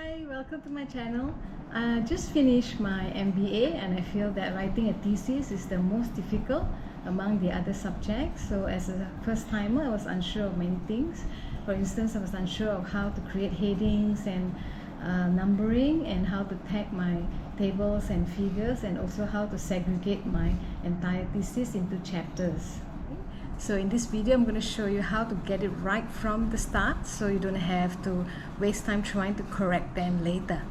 Hi, welcome to my channel. I just finished my MBA and I feel that writing a thesis is the most difficult among the other subjects. So as a first timer, I was unsure of many things. For instance, I was unsure of how to create headings and numbering and how to tag my tables and figures, and also how to segregate my entire thesis into chapters. So in this video, I'm going to show you how to get it right from the start so you don't have to waste time trying to correct them later.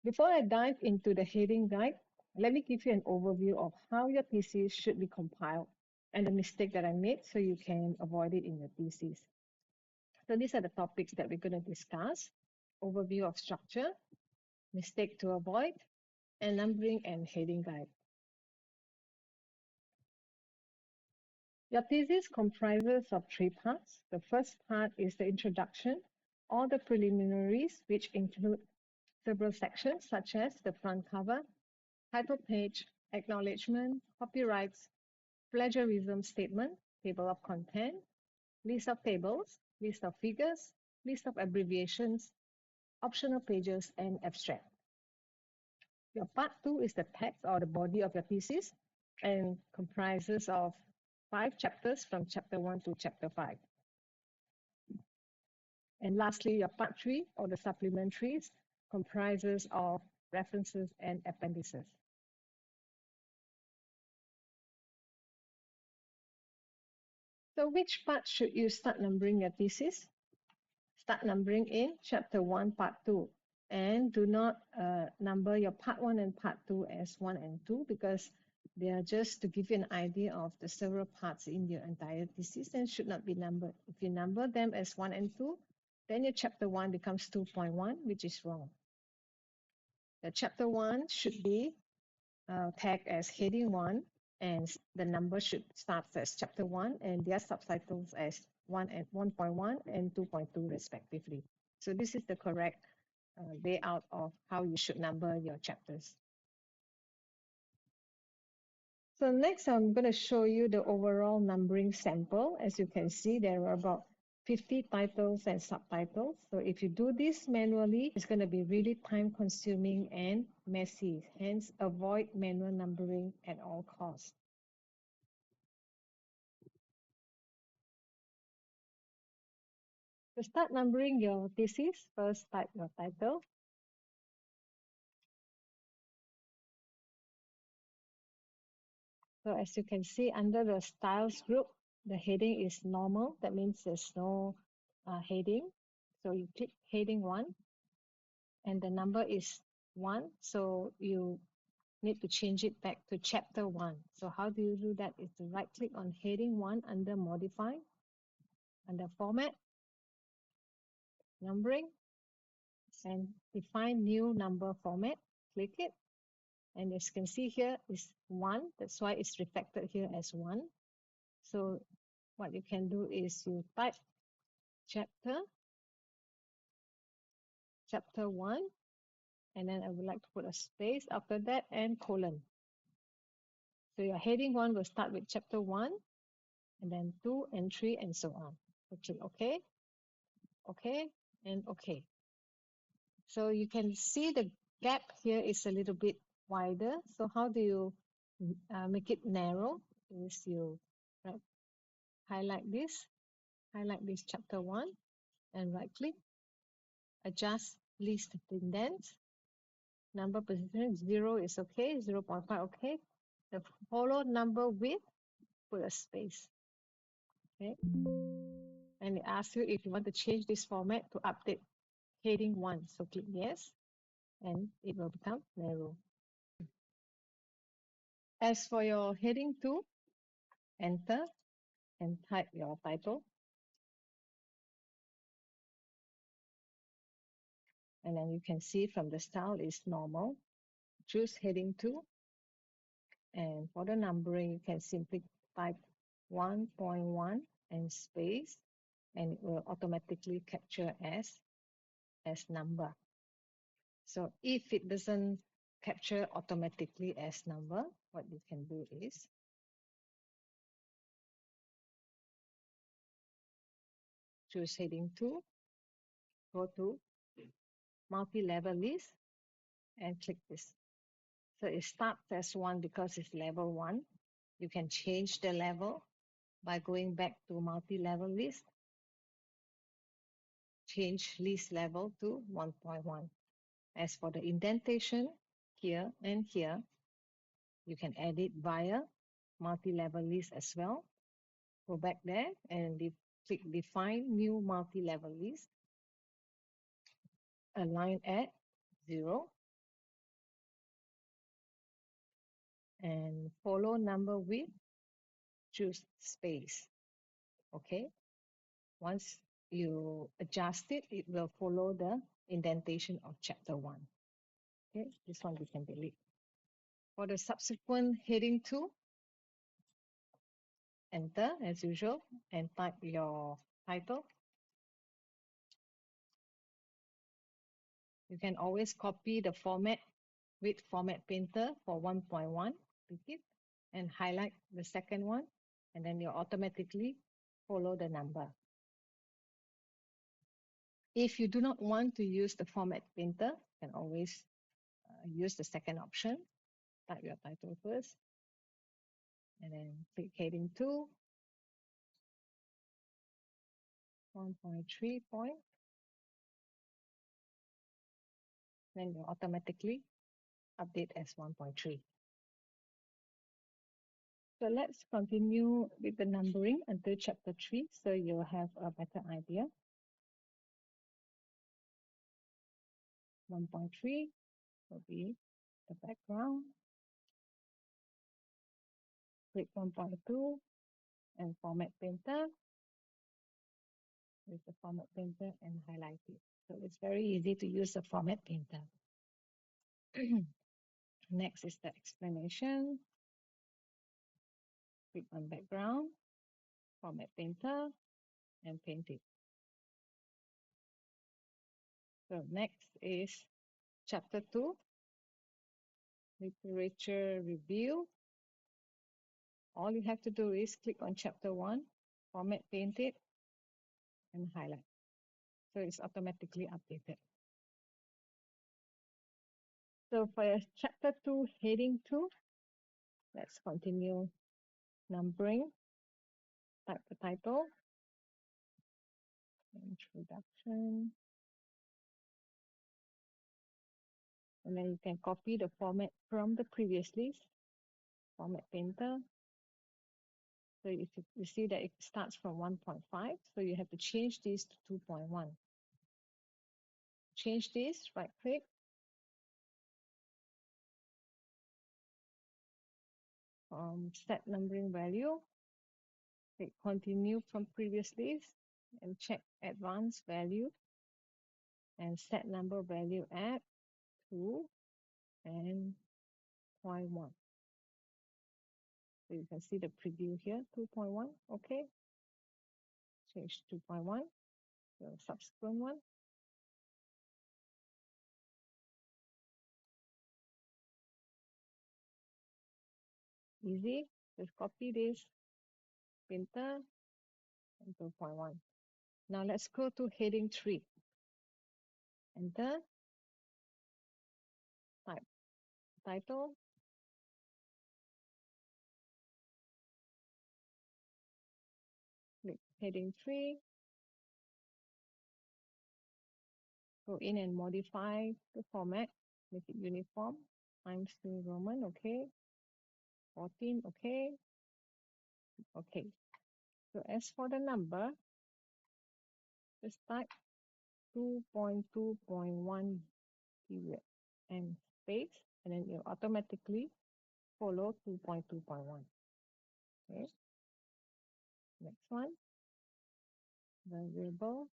Before I dive into the heading guide, let me give you an overview of how your thesis should be compiled and the mistake that I made so you can avoid it in your thesis. So these are the topics that we're going to discuss: overview of structure, mistake to avoid, and numbering and heading guide. Your thesis comprises of 3 parts. The first part is the introduction or the preliminaries, which include several sections such as the front cover, title page, acknowledgement, copyrights, plagiarism statement, table of content, list of tables, list of figures, list of abbreviations, optional pages, and abstract. Your part 2 is the text or the body of your thesis and comprises of 5 chapters from chapter 1 to chapter 5. And lastly, your part 3 or the supplementaries comprises of references and appendices. So which part should you start numbering your thesis? Start numbering in chapter 1, part 2. And do not number your part 1 and part 2 as 1 and 2, because they are just to give you an idea of the several parts in your entire thesis and should not be numbered. If you number them as 1 and 2, then your chapter 1 becomes 2.1, which is wrong. The chapter 1 should be tagged as heading 1, and the number should start as chapter 1 and their subtitles as 1 and 1.1 and 2.2 respectively. So this is the correct layout of how you should number your chapters. So next, I'm going to show you the overall numbering sample. As you can see, there are about 50 titles and subtitles. So if you do this manually, it's going to be really time consuming and messy. Hence, avoid manual numbering at all costs. To start numbering your thesis, first type your title. So as you can see, under the styles group, the heading is normal. That means there's no heading. So you click heading 1, and the number is 1. So you need to change it back to chapter 1. So how do you do that? Is to right click on heading 1 under modify, under format, numbering, and define new number format. Click it. And as you can see here is 1. That's why it's reflected here as 1. So what you can do is you type chapter 1, and then I would like to put a space after that and colon. So your heading 1 will start with chapter 1, and then 2 and 3 and so on. So click OK, OK, and OK. So you can see the gap here is a little bit wider. So how do you make it narrow? Is you highlight this chapter 1 and right click, adjust list indents, number position 0 is okay, 0.5 okay. The follow number width, put a space. Okay, and it asks you if you want to change this format to update heading 1. So click yes, and it will become narrow. As for your heading 2, enter and type your title. And then you can see from the style is normal. Choose heading 2. And for the numbering, you can simply type 1.1 and space, and it will automatically capture as number. So if it doesn't capture automatically as number, what you can do is choose heading 2, go to multi-level list and click this. So it starts as 1 because it's level 1. You can change the level by going back to multi-level list. Change list level to 1.1. As for the indentation here and here, you can edit via multi-level list as well. Go back there and click define new multi-level list. Align at 0. And follow number with choose space. Okay. Once you adjust it, it will follow the indentation of chapter 1. Okay. This one we can delete. For the subsequent heading 2, enter as usual and type your title. You can always copy the format with Format Painter for 1.1, repeat, and highlight the second one, and then you automatically follow the number. If you do not want to use the Format Painter, you can always use the second option. Type your title first, and then click heading 2, 1.3 point. Then you automatically update as 1.3. So let's continue with the numbering until chapter 3, so you'll have a better idea. 1.3 will be the background. Click 1.2 and Format Painter with the Format Painter and highlight it. So it's very easy to use the Format Painter. Next is the explanation. Click on background, Format Painter, and paint it. So next is chapter 2, literature review. All you have to do is click on chapter 1, Format Paint it, and highlight. So it's automatically updated. So for chapter 2, heading 2, let's continue numbering. Type the title, introduction, and then you can copy the format from the previous list, Format Painter. So you see that it starts from 1.5, so you have to change this to 2.1. Change this, right click, set numbering value, click continue from previous list, and check advanced value, and set number value at 2 and 0.1. So you can see the preview here, 2.1, okay. Change 2.1, the subsequent one. Easy, just copy this, painter, and 2.1. Now let's go to heading 3. Enter, type title, click heading 3, go in and modify the format, make it uniform, Times New Roman, okay, 14, okay, okay. So as for the number, just type 2.2.1 period and space, and then you'll automatically follow 2.2.1. Okay. Next one, variable.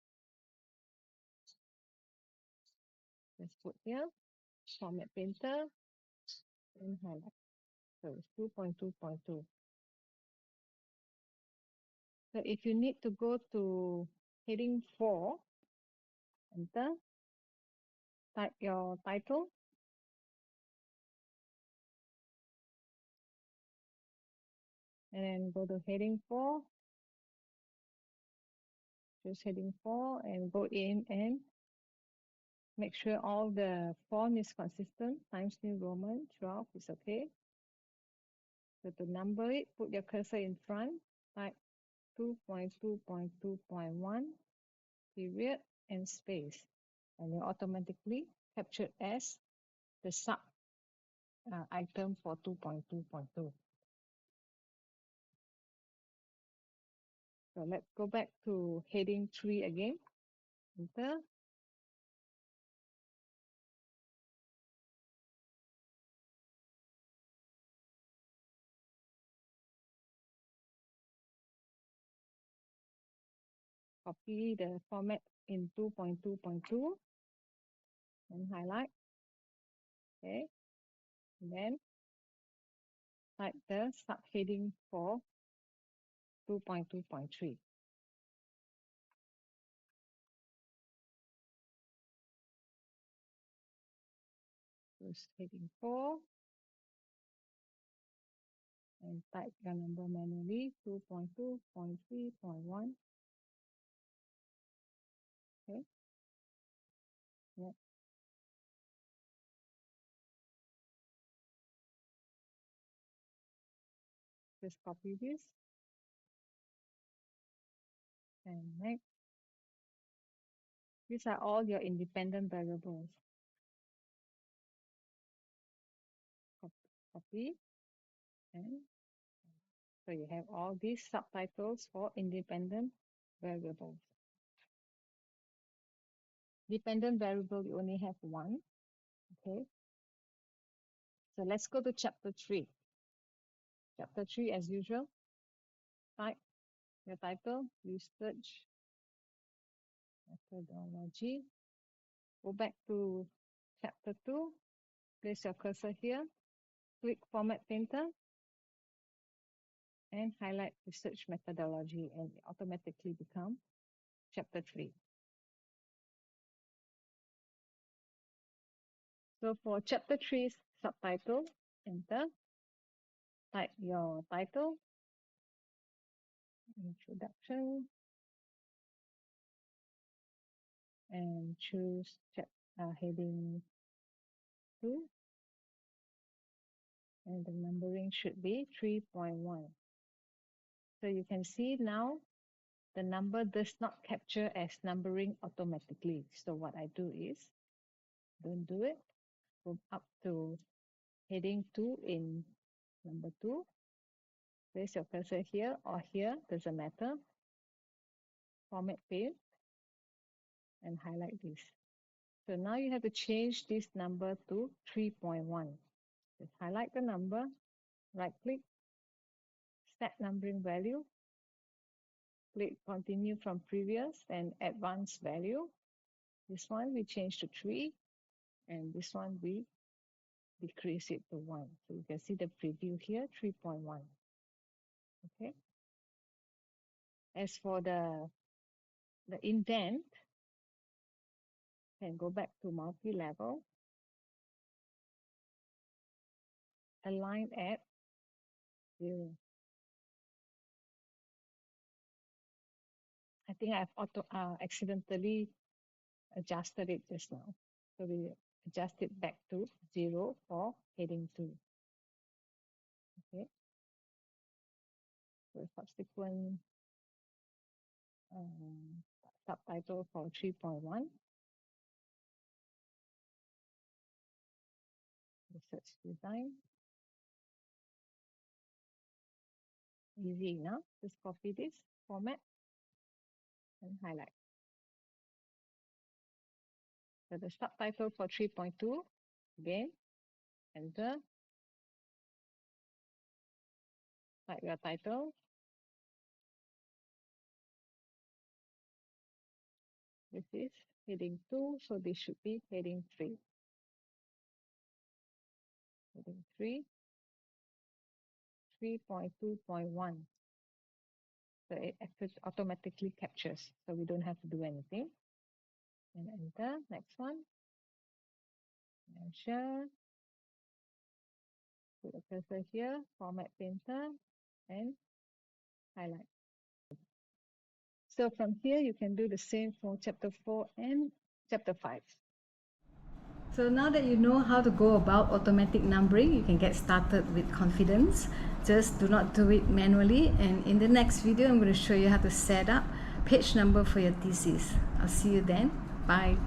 Let's put here, Format Painter, and highlight. So it's 2.2.2. So if you need to go to heading 4, enter, type your title, and then go to heading 4, choose heading 4, and go in and Make sure all the font is consistent. Times New Roman 12 is okay. So to number it, put your cursor in front, type 2.2.2.1 period and space, and you automatically capture as the sub item for 2.2.2. So let's go back to heading 3 again. Enter. Copy the format in 2.2.2 and highlight. Okay. And then type the subheading for 2.2.3. Choose heading 4 and type your number manually, 2.2.3.1. Okay. Yep. Just copy this and next. These are all your independent variables. Copy and so you have all these subtitles for independent variables. Dependent variable, you only have one. Okay. So let's go to chapter 3. Chapter 3, as usual, type your title, use search methodology. Go back to chapter 2, place your cursor here, click Format Painter, and highlight research methodology, and it automatically become chapter 3. So for chapter 3's subtitle, enter, type your title, introduction, and choose heading 2, and the numbering should be 3.1. So you can see now the number does not capture as numbering automatically. So what I do is, don't do it, go up to heading 2 in number 2, place your cursor here or here, doesn't matter, format paint, and highlight this. So now you have to change this number to 3.1. Just highlight the number, right click, set numbering value, click continue from previous and advanced value. This one we change to 3, and this one we decrease it to 1. So you can see the preview here, 3.1. Okay. As for the indent, can go back to multi-level, align at 0. I think I've accidentally adjusted it just now. So we adjust it back to 0 for heading 2. Okay. So subsequent subtitle for 3.1. Research design. Easy enough. Just copy this format and highlight. So the subtitle for 3.2, again, enter, type your title. This is heading 2, so this should be heading 3. Heading 3, 3.2.1. So it automatically captures, so we don't have to do anything. And enter, next one. Measure. Put the cursor here, format painter, and highlight. So from here, you can do the same for chapter 4 and chapter 5. So now that you know how to go about automatic numbering, you can get started with confidence. Just do not do it manually, and in the next video I'm going to show you how to set up page number for your thesis. I'll see you then. Bye.